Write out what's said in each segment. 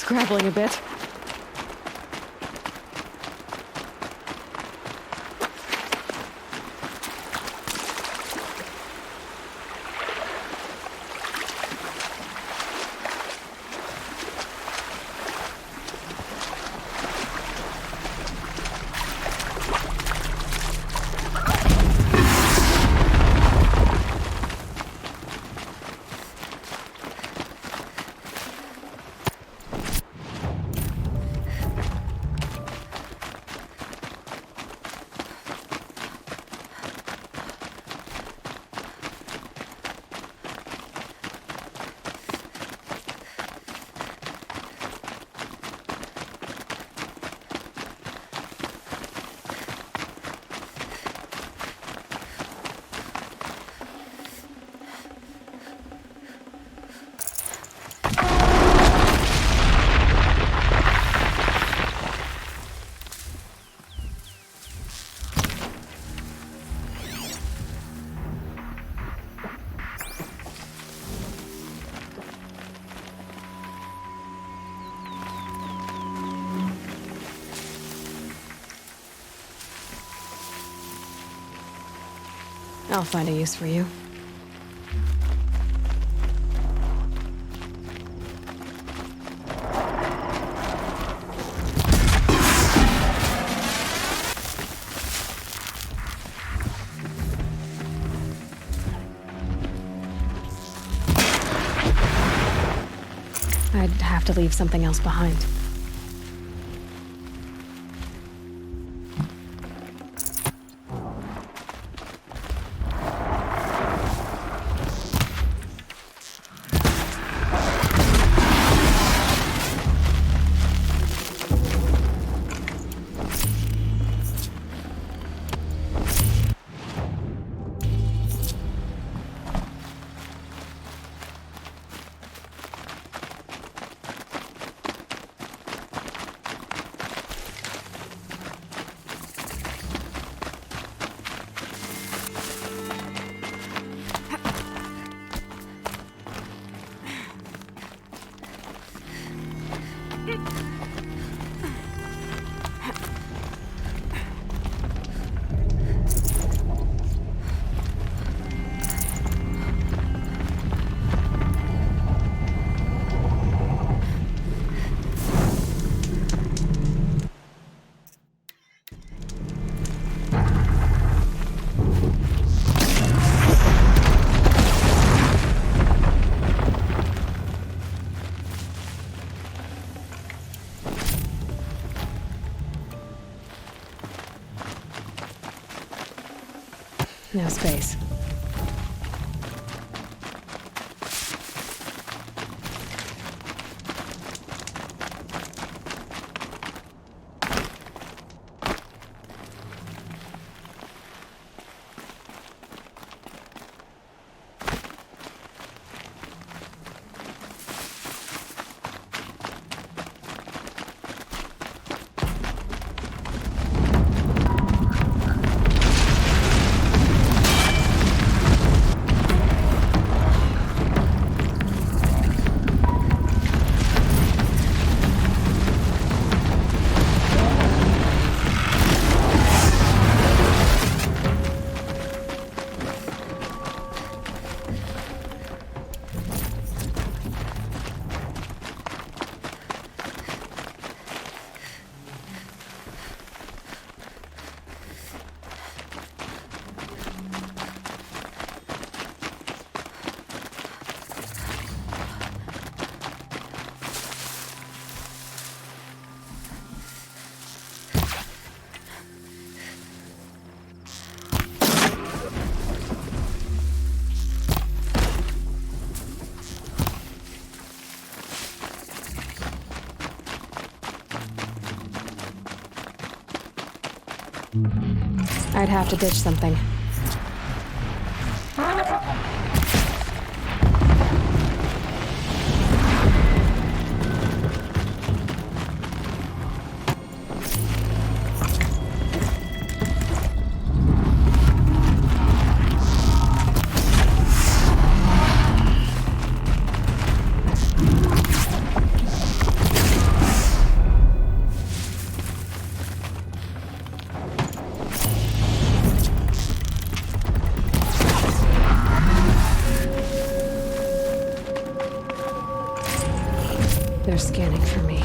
scrabbling a bit. I'll find a use for you. I'd have to leave something else behind. No space. I'd have to ditch something. They're scanning for me.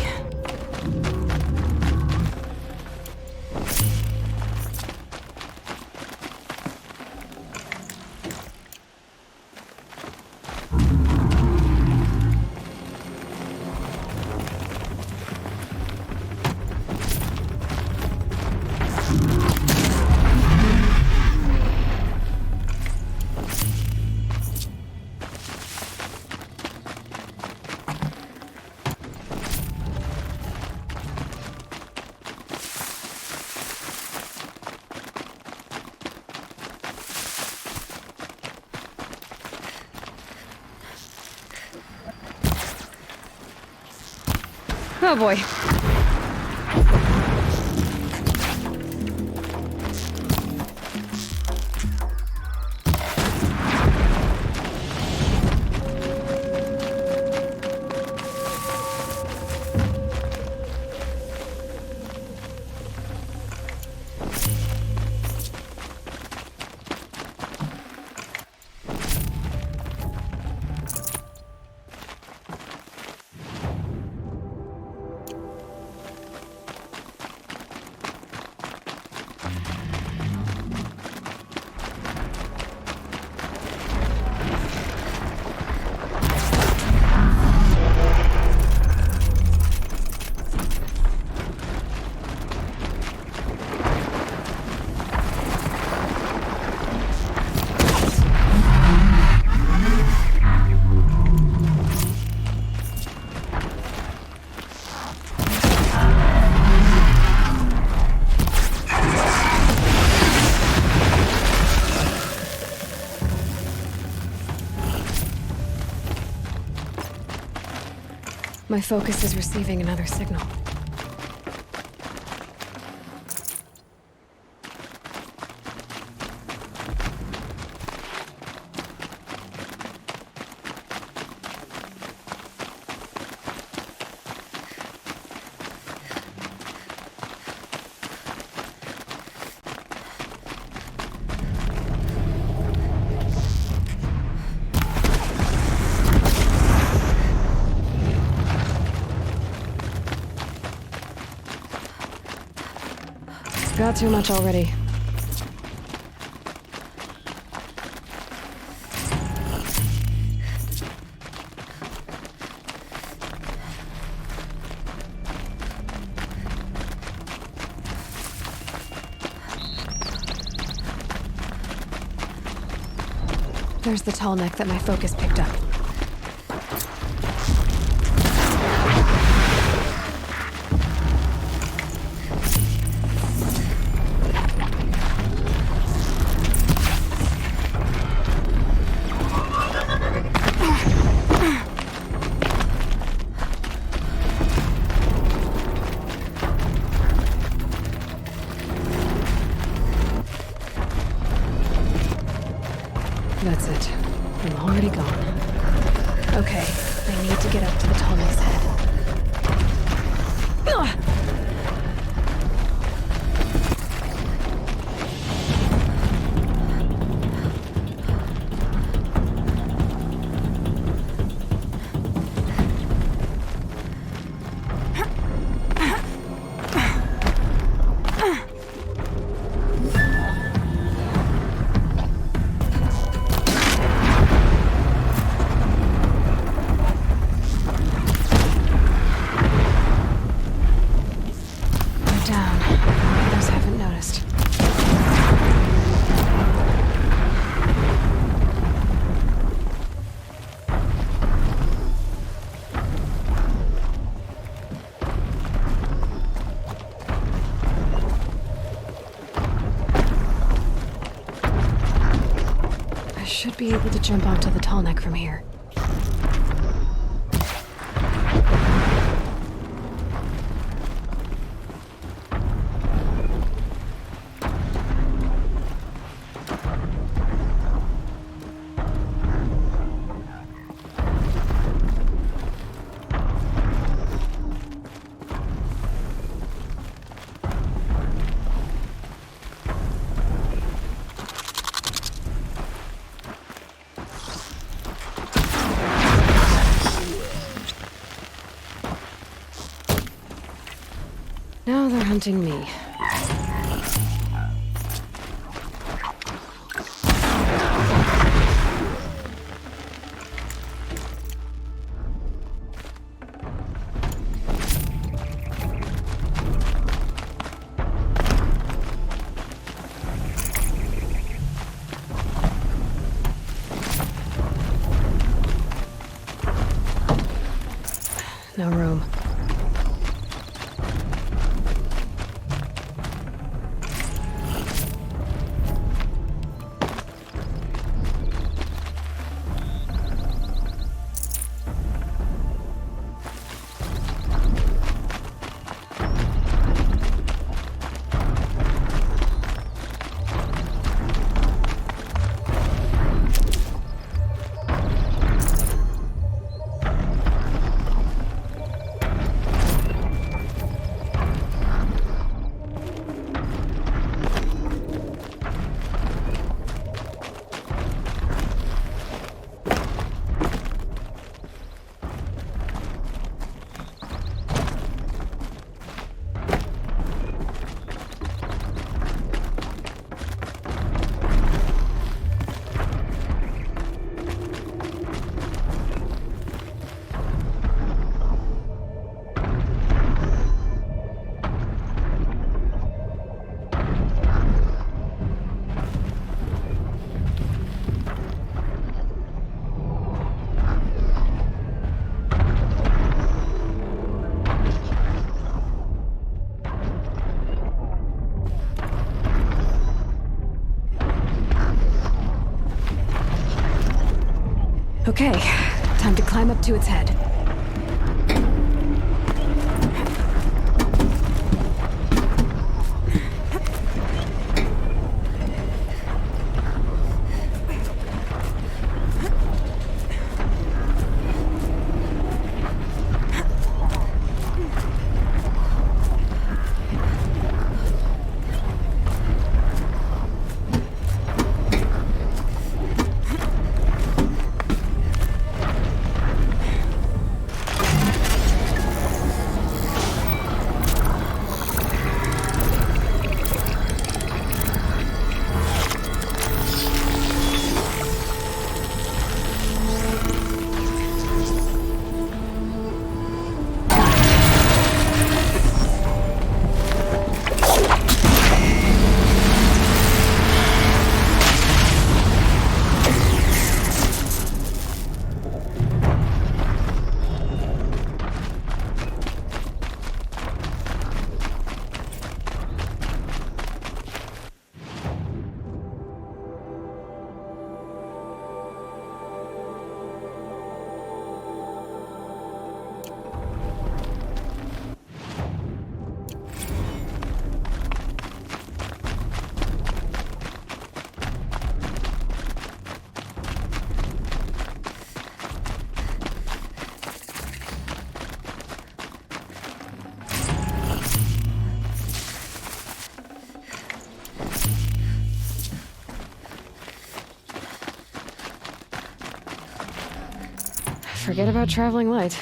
Oh boy. My focus is receiving another signal. Got too much already. There's the tall neck that my focus picked up. That's it. I'm already gone. Okay, I need to get up to the tall neck's head. Should be able to jump onto the tall neck from here. hunting me. No room. Okay, time to climb up to its head. Forget about traveling light.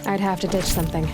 I'd have to ditch something.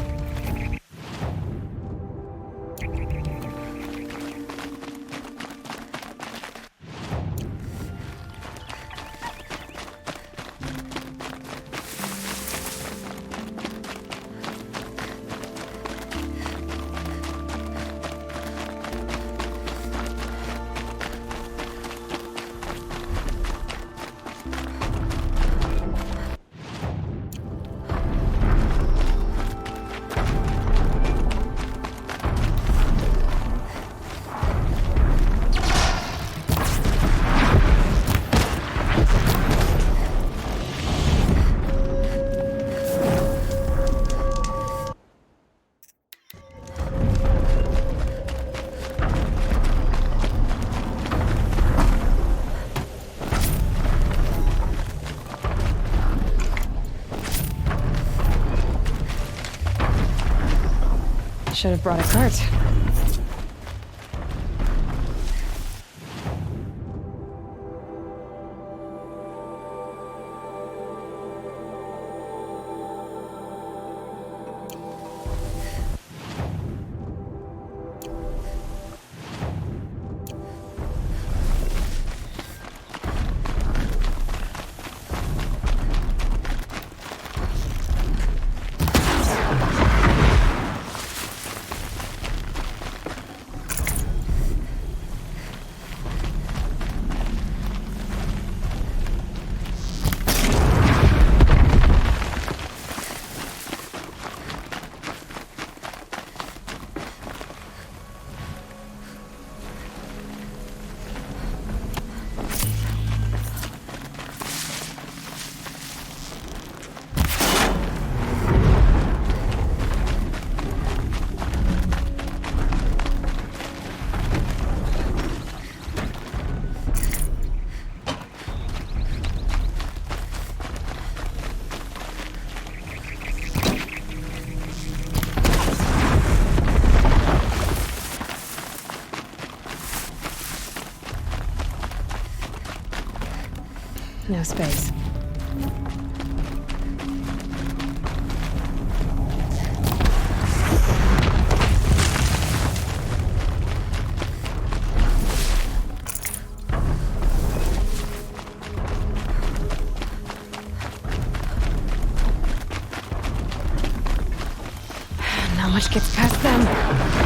Should have brought a cart. No space. Not much gets past them.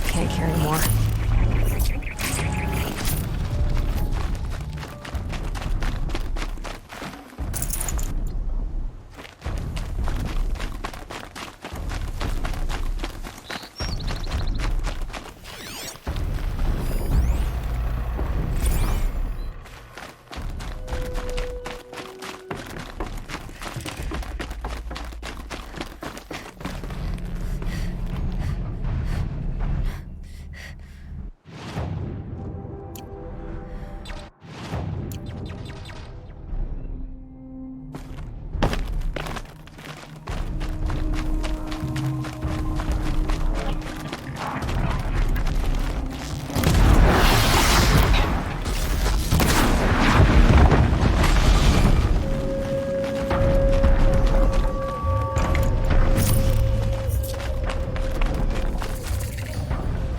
Can't carry more.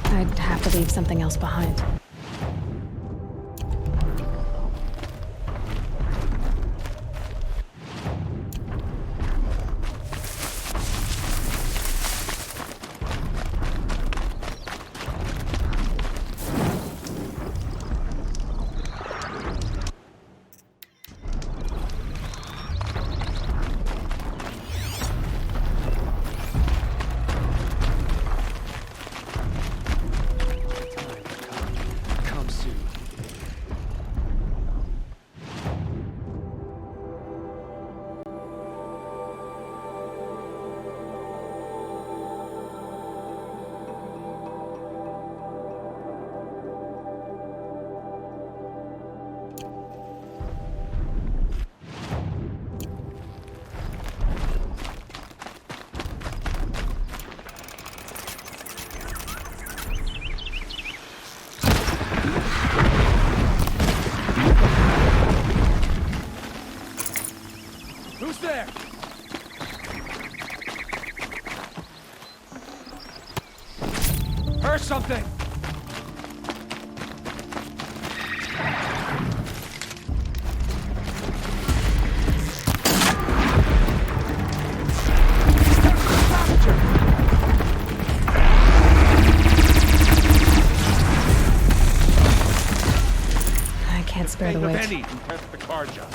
I'd have to leave something else behind. Come soon. Who's there? something! I can't spare the Think of weight. any to test the car job.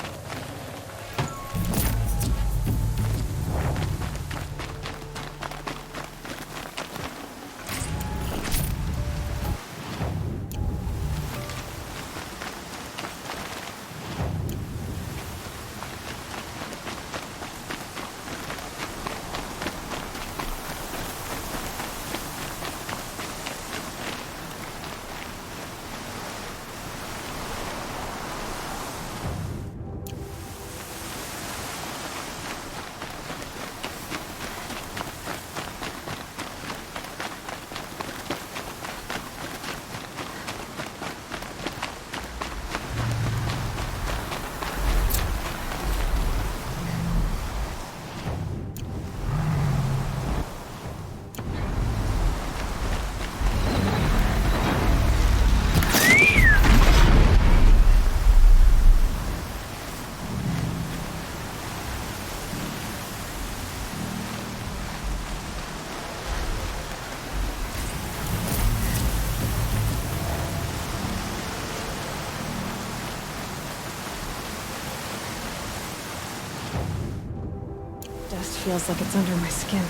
Dust feels like it's under my skin.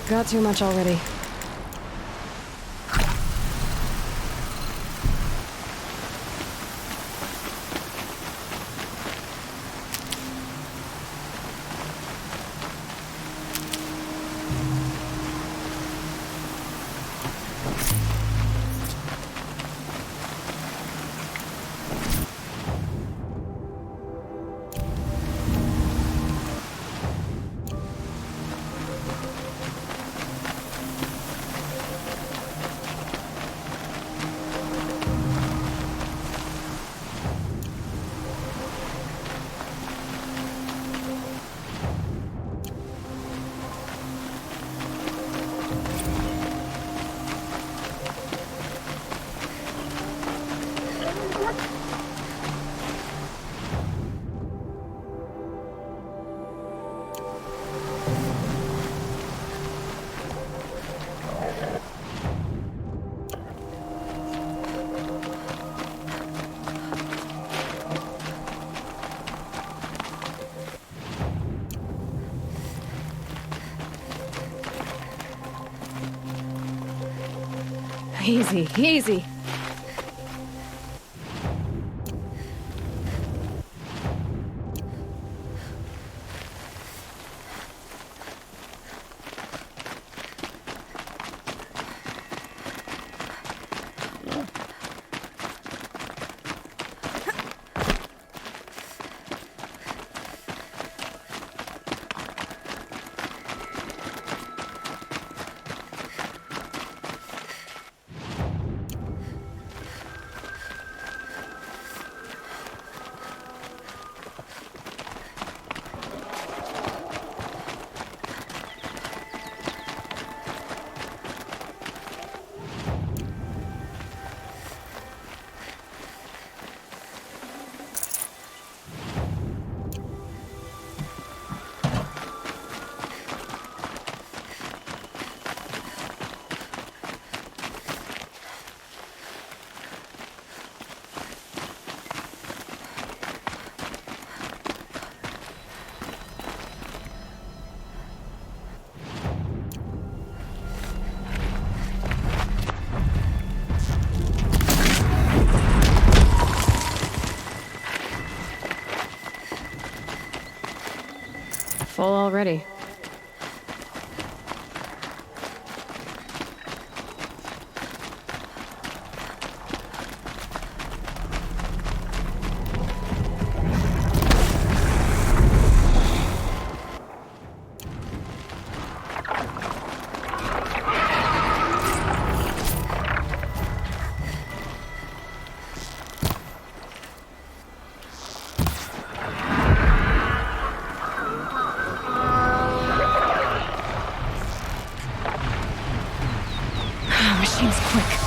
Got too much already. Easy, easy. Full already. James, quick.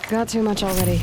Got too much already.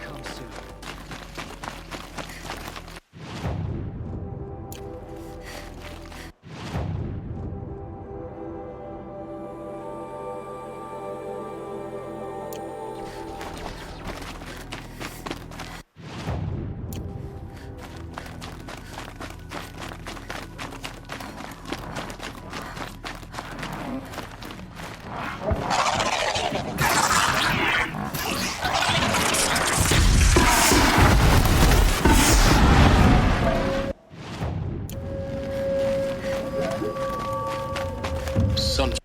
Come soon. Sunfall.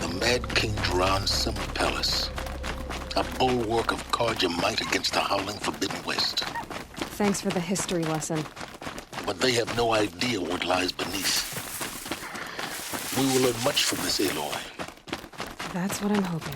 The Mad King Duran Summer Palace. A bulwark of Carja might against the howling Forbidden West. Thanks for the history lesson. But they have no idea what lies beneath. We will learn much from this Aloy. That's what I'm hoping.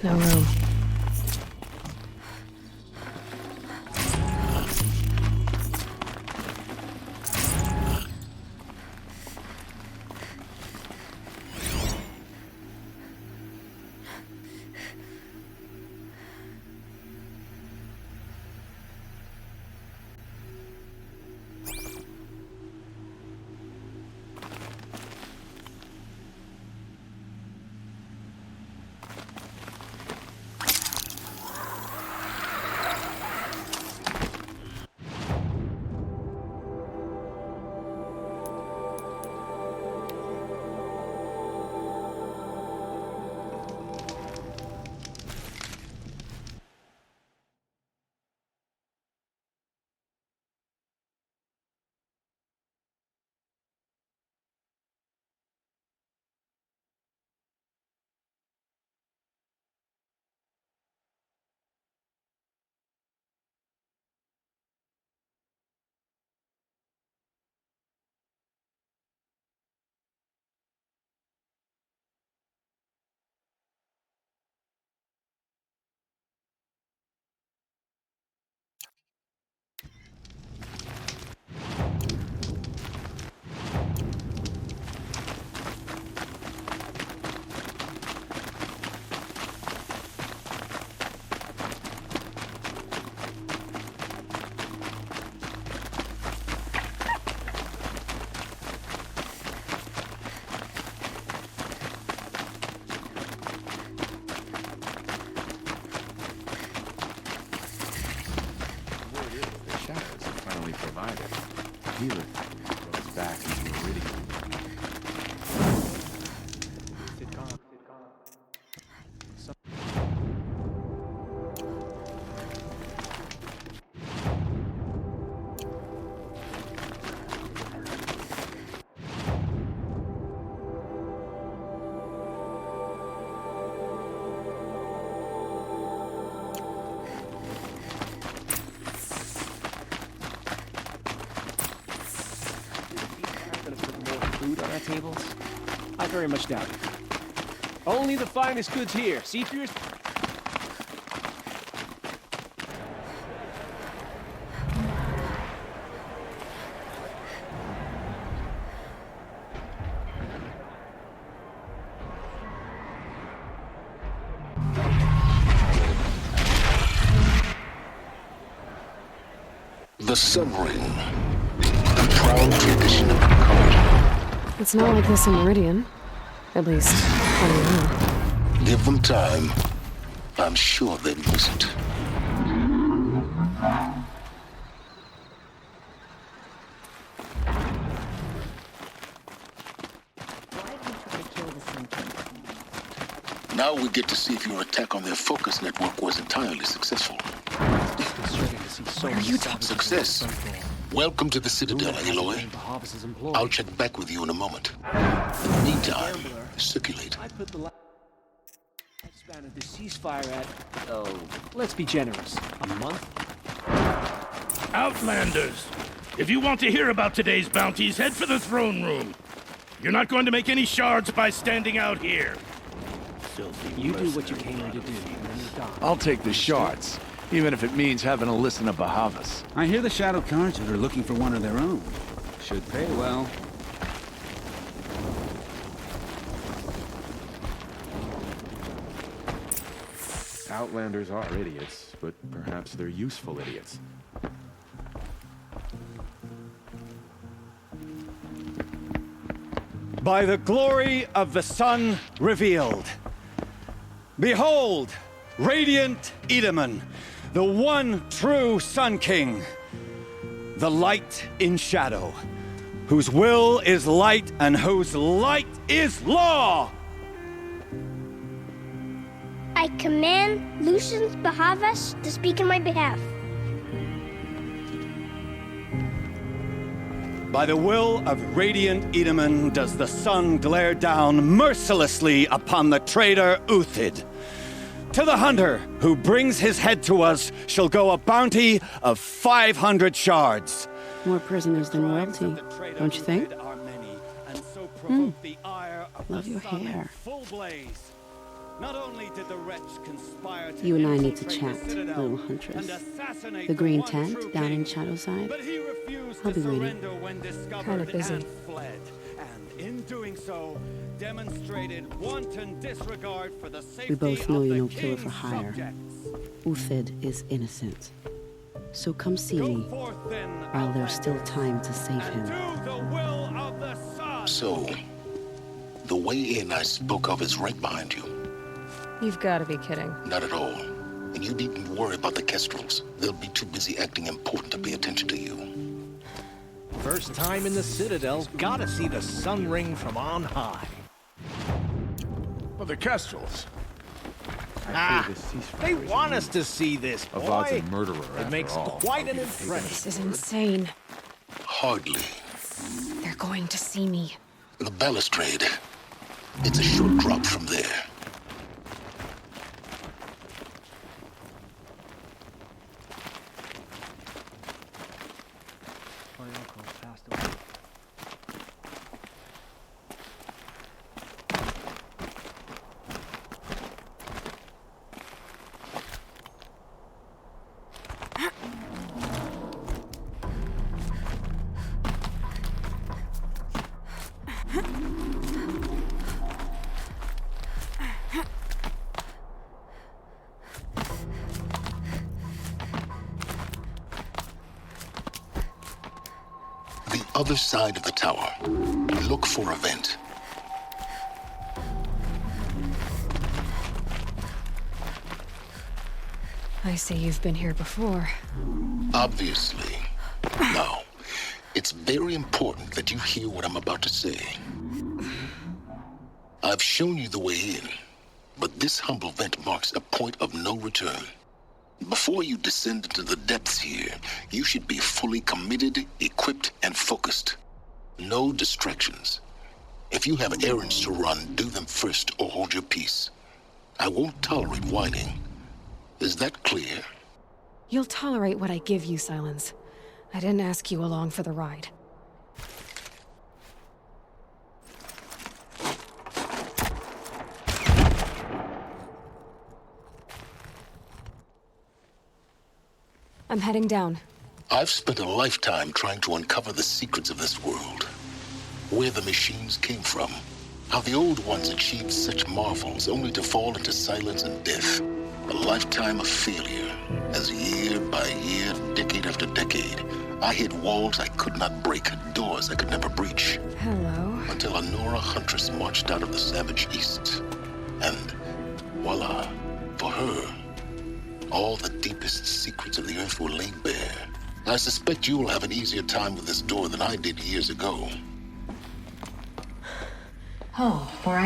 No room. Provided. Healer goes back into Meridian. Food on our tables? I very much doubt it. Only the finest goods here. See for yourself. The Sun Ring. The proud tradition of Picard. It's not like this in Meridian. At least, I don't know. Give them time. I'm sure they miss it. Now we get to see if your attack on their focus network was entirely successful. Starting to see so What are many you savages Success. on the Welcome to the Citadel, front door. Aloy. Bahavas' employee. I'll check back with you in a moment. In the meantime, circulate. I put the span of the ceasefire at, oh, let's be generous, a month? Outlanders! If you want to hear about today's bounties, head for the throne room. You're not going to make any shards by standing out here. Filthy You do what you mercenary came here to do, and then you die. I'll take the shards, even if it means having to listen to Bahavas. I hear the Shadow Carja are looking for one of their own. Should pay well. Outlanders are idiots, but perhaps they're useful idiots. By the glory of the sun revealed. Behold, radiant Edaman, the one true Sun King, the light in shadow, whose will is light and whose light is law! I command Lucius Bahavas to speak in my behalf. By the will of radiant Edaman does the sun glare down mercilessly upon the traitor Uthid. To the hunter who brings his head to us shall go a bounty of 500 shards. More prisoners than royalty, don't you think? Love your hair. Not only did the wretch conspire to You and I need to infiltrate chat, the Citadel little huntress. and assassinate The green one tent true down king, in Shadowside. but he refused I'll to be waiting. surrender when discovered Kinda busy. and fled. And in doing so, demonstrated wanton disregard for the safety We both know of you're the no killer for king's hire. subjects. Uthid is innocent. So come see Go me, forth then, while there's still Outlanders, time to save and him. do the will of the sun. So, the way in I spoke of is right behind you. You've got to be kidding. Not at all. And you needn't worry about the Kestrels. They'll be too busy acting important to pay attention to you. First time in the Citadel, gotta see the sun ring from on high. Well, the Kestrels. They want us to see this, boy. Avad's a murderer, It after makes all. quite an This impression. is insane. Hardly. They're going to see me. The balustrade. It's a short drop from there. My uncle passed away. The other side of the tower. Look for a vent. I see you've been here before. Obviously. Now, it's very important that you hear what I'm about to say. I've shown you the way in, but this humble vent marks a point of no return. Before you descend into the depths here, you should be fully committed, equipped, and focused. No distractions. If you have errands to run, do them first or hold your peace. I won't tolerate whining. Is that clear? You'll tolerate what I give you, Silence. I didn't ask you along for the ride. I'm heading down. I've spent a lifetime trying to uncover the secrets of this world. Where the machines came from. How the old ones achieved such marvels only to fall into silence and death. A lifetime of failure, as year by year, decade after decade, I hit walls I could not break, doors I could never breach. Hello. Until a Nora huntress marched out of the savage east. And voila, for her, all the deepest secrets of the earth were laid bare. I suspect you will have an easier time with this door than I did years ago. Hold for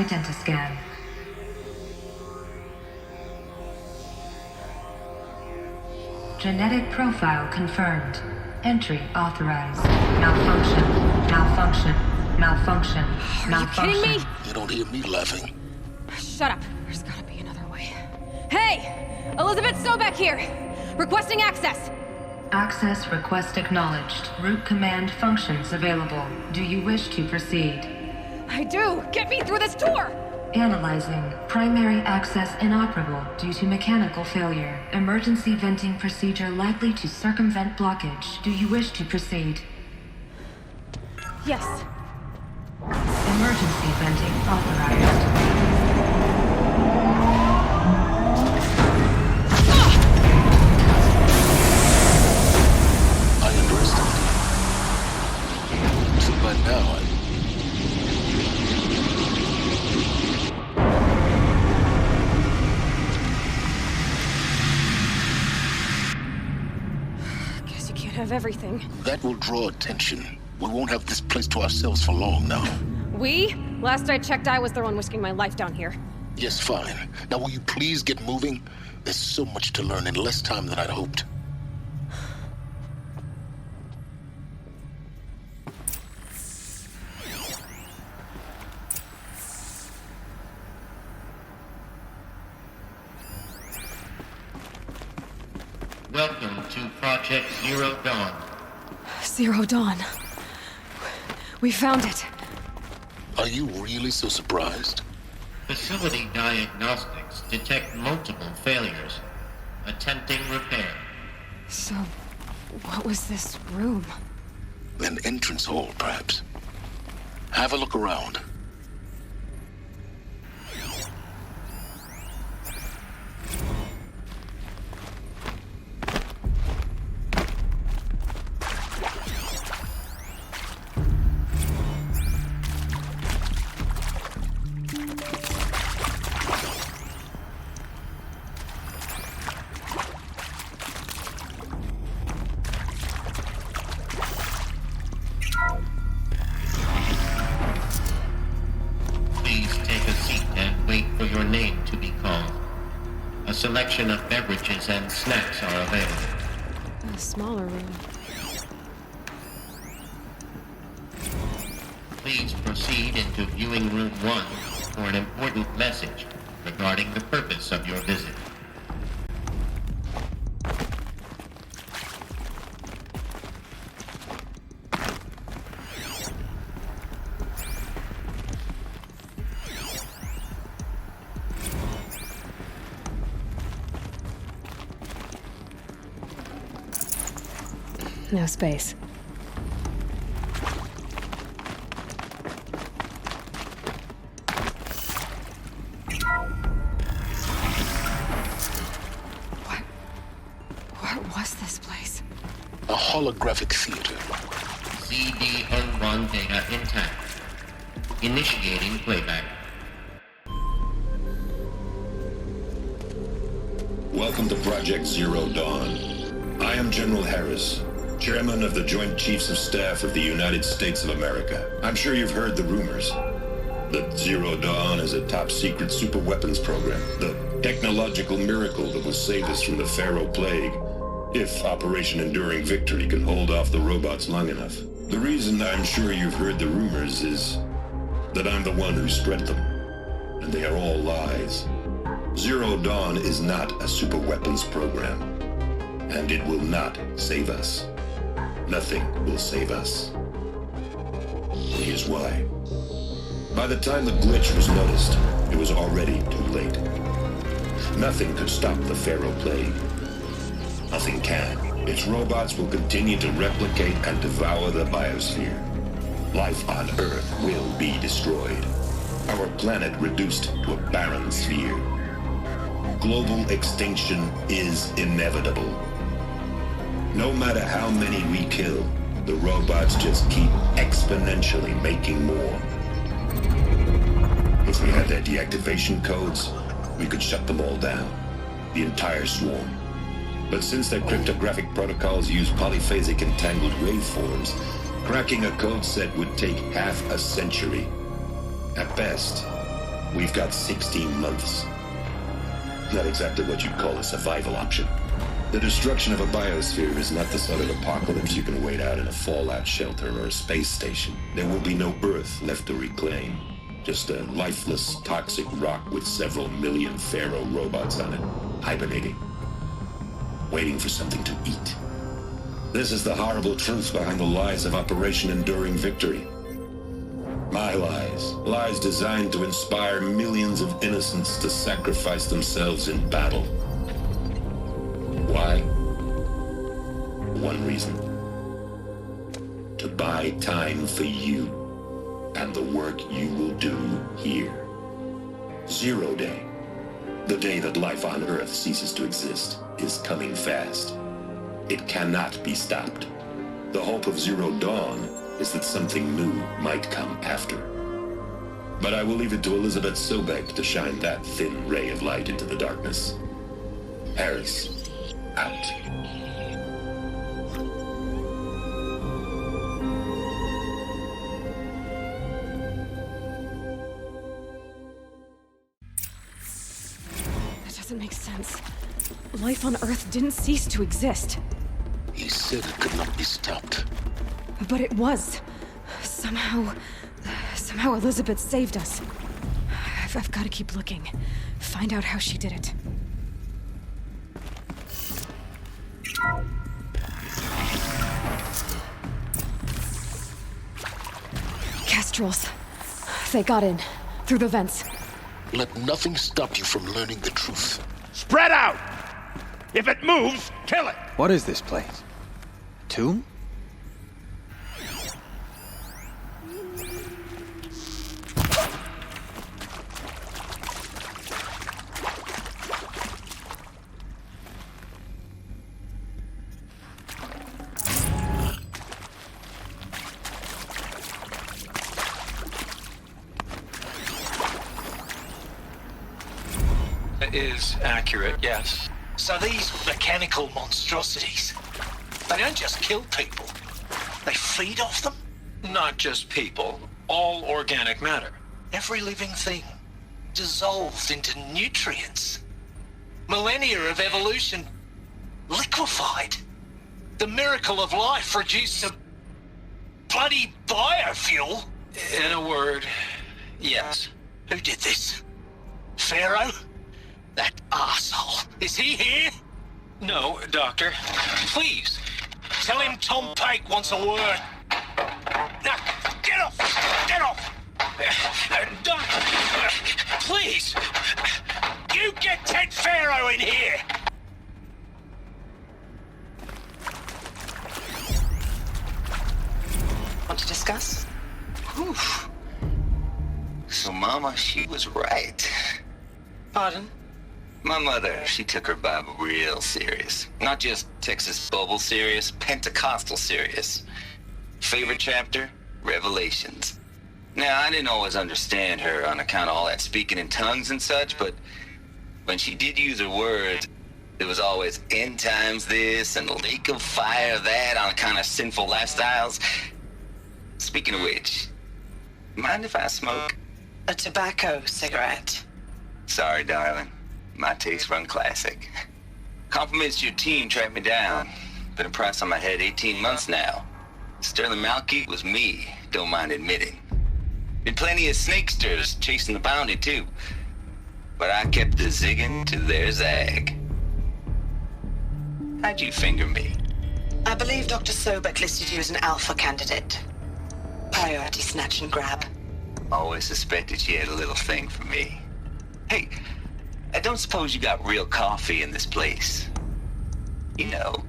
Genetic profile confirmed. Entry authorized. Malfunction. Malfunction. Malfunction. Malfunction. Are you kidding me? You don't hear me laughing. Shut up. There's gotta be another way. Hey! Elizabeth Sobek here! Requesting access! Access request acknowledged. Root command functions available. Do you wish to proceed? I do! Get me through this tour! Analyzing. Primary access inoperable due to mechanical failure. Emergency venting procedure likely to circumvent blockage. Do you wish to proceed? Yes. Emergency venting authorized. I underestimated you. So by now, Guess you can't have everything. that will draw attention. We won't have this place to ourselves for long now. We? Last I checked, I was the one risking my life down here. Yes, fine. Now will you please get moving? There's so much to learn in less time than I'd hoped. Welcome to Project Zero Dawn. Zero Dawn. We found it. Are you really so surprised? Facility diagnostics detect multiple failures. Attempting repair. So, what was this room? An entrance hall, perhaps. Have a look around. Please take a seat and wait for your name to be called. A selection of beverages and snacks are available. A smaller room. Please proceed into viewing room 1 for an important message regarding the purpose of your visit. No space. What was this place? A holographic theater. CD01 data intact. Initiating playback. Welcome to Project Zero Dawn. I am General Harris, Chairman of the Joint Chiefs of Staff of the United States of America. I'm sure you've heard the rumors that Zero Dawn is a top-secret superweapons program, the technological miracle that will save us from the Pharaoh Plague, if Operation Enduring Victory can hold off the robots long enough. The reason I'm sure you've heard the rumors is that I'm the one who spread them, and they are all lies. Zero Dawn is not a superweapons program, and it will not save us. Nothing will save us. Here's why. By the time the glitch was noticed, it was already too late. Nothing could stop the Pharaoh Plague. Nothing can. Its robots will continue to replicate and devour the biosphere. Life on Earth will be destroyed. Our planet reduced to a barren sphere. Global extinction is inevitable. No matter how many we kill, the robots just keep exponentially making more. If we had their deactivation codes, we could shut them all down, the entire swarm. But since their cryptographic protocols use polyphasic entangled waveforms, cracking a code set would take half a century. At best, we've got 16 months. Not exactly what you'd call a survival option. The destruction of a biosphere is not the sort of apocalypse you can wait out in a fallout shelter or a space station. There will be no Earth left to reclaim. Just a lifeless, toxic rock with several million Pharaoh robots on it, hibernating, waiting for something to eat. This is the horrible truth behind the lies of Operation Enduring Victory. My lies. Lies designed to inspire millions of innocents to sacrifice themselves in battle. Why? One reason. To buy time for you and the work you will do here. Zero Day, the day that life on Earth ceases to exist, is coming fast. It cannot be stopped. The hope of Zero Dawn is that something new might come after. But I will leave it to Elizabeth Sobek to shine that thin ray of light into the darkness. Harris, out. That doesn't make sense. Life on Earth didn't cease to exist. He said it could not be stopped. But it was. Somehow Elizabeth saved us. I've got to keep looking. Find out how she did it. Kestrels. They got in. Through the vents. Let nothing stop you from learning the truth. Spread out! If it moves, kill it! What is this place? A tomb? Is accurate, yes. So these mechanical monstrosities, they don't just kill people, they feed off them? Not just people, all organic matter. Every living thing, dissolved into nutrients. Millennia of evolution, liquefied. The miracle of life reduced to bloody biofuel. In a word, yes. Who did this? Pharaoh? That arsehole. Is he here? No, Doctor. Please, tell him Tom Pike wants a word. Now, get off! Get off! Doctor, please! You get Ted Pharaoh in here! Want to discuss? Whew. So Mama, she was right. Pardon? My mother, she took her Bible real serious. Not just Texas Bible serious, Pentecostal serious. Favorite chapter? Revelations. Now, I didn't always understand her on account of all that speaking in tongues and such, but when she did use her words, it was always end times this and lake of fire that on account of sinful lifestyles. Speaking of which, mind if I smoke? A tobacco cigarette. Sorry, darling. My taste run classic. Compliments to your team tracked me down. Been a price on my head 18 months now. Sterling Malky was me, don't mind admitting. Been plenty of snakesters chasing the bounty too. But I kept the zigging to their zag. How'd you finger me? I believe Dr. Sobek listed you as an alpha candidate. Priority snatch and grab. Always suspected she had a little thing for me. Hey, I don't suppose you got real coffee in this place. You know,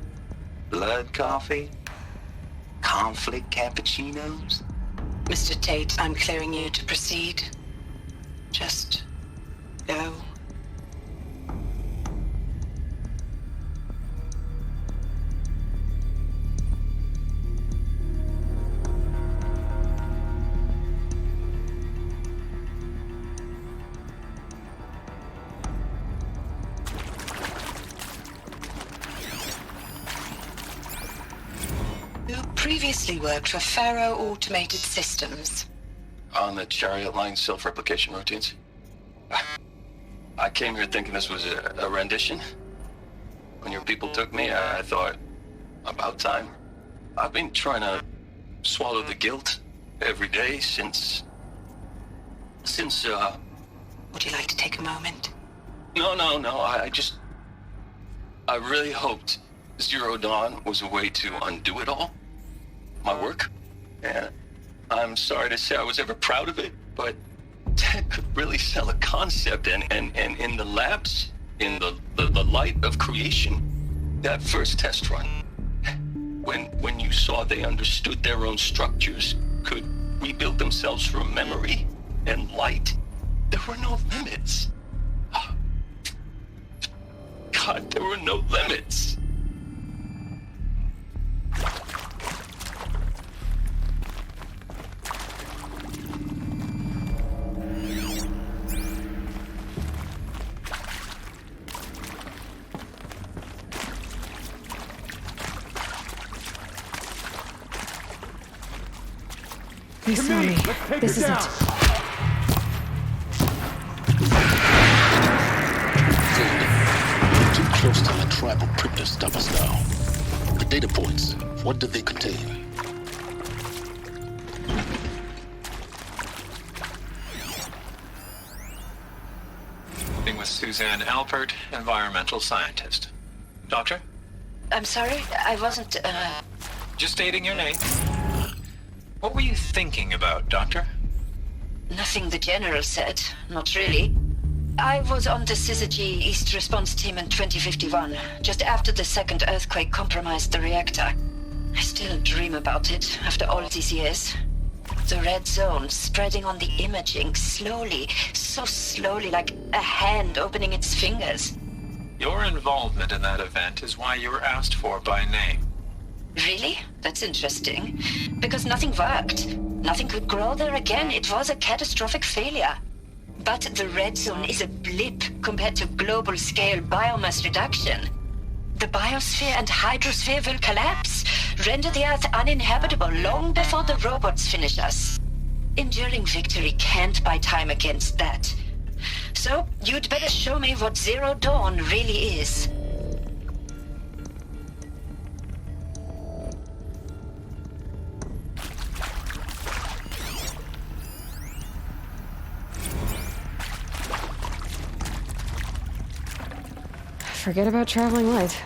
blood coffee? Conflict cappuccinos? Mr. Tate, I'm clearing you to proceed. Just go. Previously worked for Pharaoh Automated Systems. On the Chariot Line self-replication routines? I came here thinking this was a rendition. When your people took me, I thought, about time. I've been trying to swallow the guilt every day since... Would you like to take a moment? No, I really hoped Zero Dawn was a way to undo it all. My work. And I'm sorry to say I was ever proud of it, but Ted could really sell a concept, and in the labs, in the light of creation, that first test run, when you saw they understood their own structures, could rebuild themselves from memory and light, there were no limits. God, there were no limits. They saw me. This isn't... Too close to the tribal crypt to stop us now. The data points, what do they contain? With Suzanne Alpert, environmental scientist. Doctor? I'm sorry, I wasn't, Just stating your name. What were you thinking about, Doctor? Nothing the General said. Not really. I was on the Syzygy East Response Team in 2051, just after the second earthquake compromised the reactor. I still dream about it, after all these years. The red zone spreading on the imaging, slowly, so slowly, like a hand opening its fingers. Your involvement in that event is why you were asked for by name. Really? That's interesting. Because nothing worked. Nothing could grow there again. It was a catastrophic failure. But the red zone is a blip compared to global-scale biomass reduction. The biosphere and hydrosphere will collapse, render the Earth uninhabitable long before the robots finish us. Enduring victory can't buy time against that. So, you'd better show me what Zero Dawn really is. Forget about traveling light.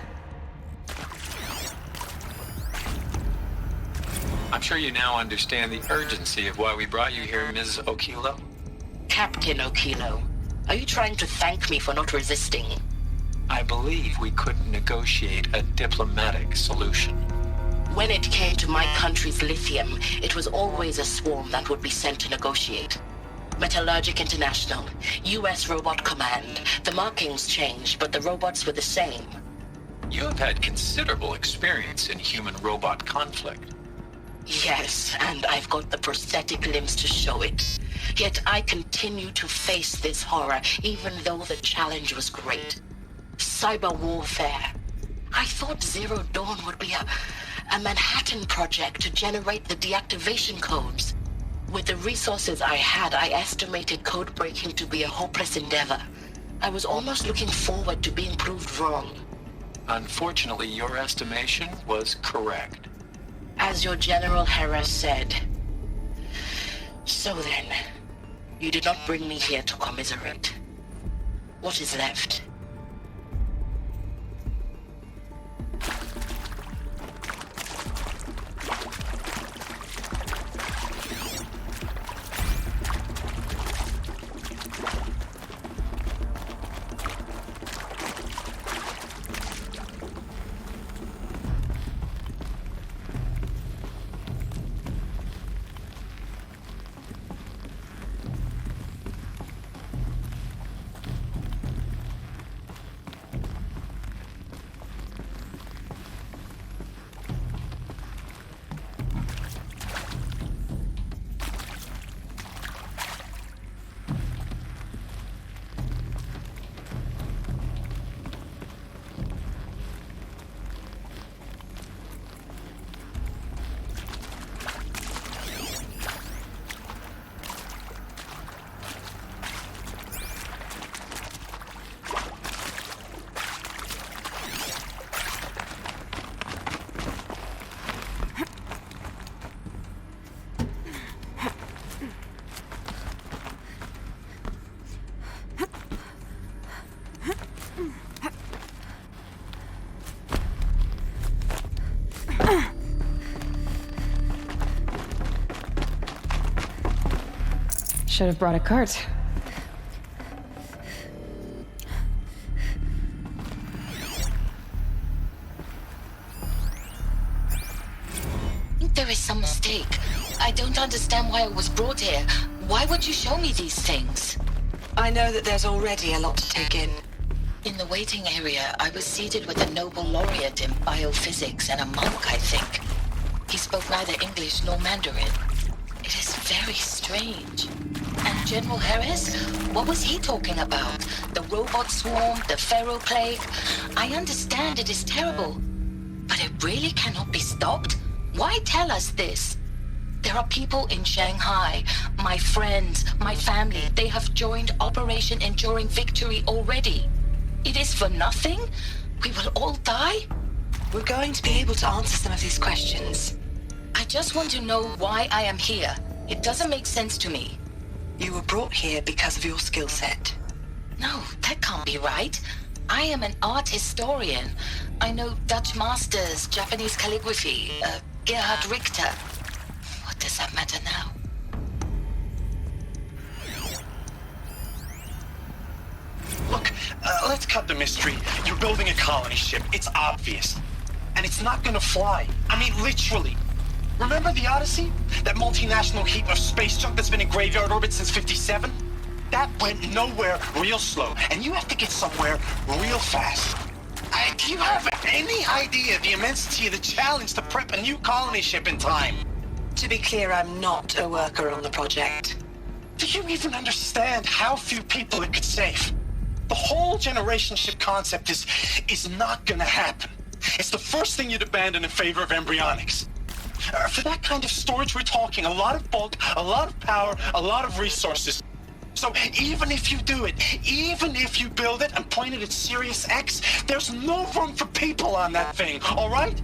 I'm sure you now understand the urgency of why we brought you here, Ms. Okilo. Captain Okilo, are you trying to thank me for not resisting? I believe we couldn't negotiate a diplomatic solution. When it came to my country's lithium, it was always a swarm that would be sent to negotiate. Metallurgic International, U.S. Robot Command. The markings changed, but the robots were the same. You have had considerable experience in human-robot conflict. Yes, and I've got the prosthetic limbs to show it. Yet I continue to face this horror, even though the challenge was great. Cyber warfare. I thought Zero Dawn would be a Manhattan project to generate the deactivation codes. With the resources I had, I estimated code breaking to be a hopeless endeavor. I was almost looking forward to being proved wrong. Unfortunately, your estimation was correct. As your General Harris said. So then, you did not bring me here to commiserate. What is left? Should have brought a cart. There is some mistake. I don't understand why I was brought here. Why would you show me these things? I know that there's already a lot to take in. In the waiting area, I was seated with a Nobel laureate in biophysics and a monk, I think. He spoke neither English nor Mandarin. It is very strange. And General Harris? What was he talking about? The robot swarm, the Pharaoh plague? I understand it is terrible. But it really cannot be stopped? Why tell us this? There are people in Shanghai, my friends, my family. They have joined Operation Enduring Victory already. It is for nothing? We will all die? We're going to be able to answer some of these questions. I just want to know why I am here. It doesn't make sense to me. You were brought here because of your skill set. No, that can't be right. I am an art historian. I know Dutch masters, Japanese calligraphy, Gerhard Richter. What does that matter now? Look, let's cut the mystery. You're building a colony ship. It's obvious. And it's not gonna fly. I mean, literally. Remember the Odyssey? That multinational heap of space junk that's been in graveyard orbit since 57? That went nowhere real slow. And you have to get somewhere real fast. Do you have any idea the immensity of the challenge to prep a new colony ship in time? To be clear, I'm not a worker on the project. Do you even understand how few people it could save? The whole generation ship concept is not gonna happen. It's the first thing you'd abandon in favor of embryonics. For that kind of storage, we're talking a lot of bulk, a lot of power, a lot of resources. So even if you do it, even if you build it and point it at Sirius X, there's no room for people on that thing, all right?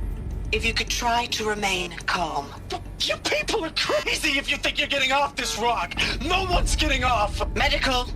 If you could try to remain calm. You people are crazy if you think you're getting off this rock. No one's getting off. Medical.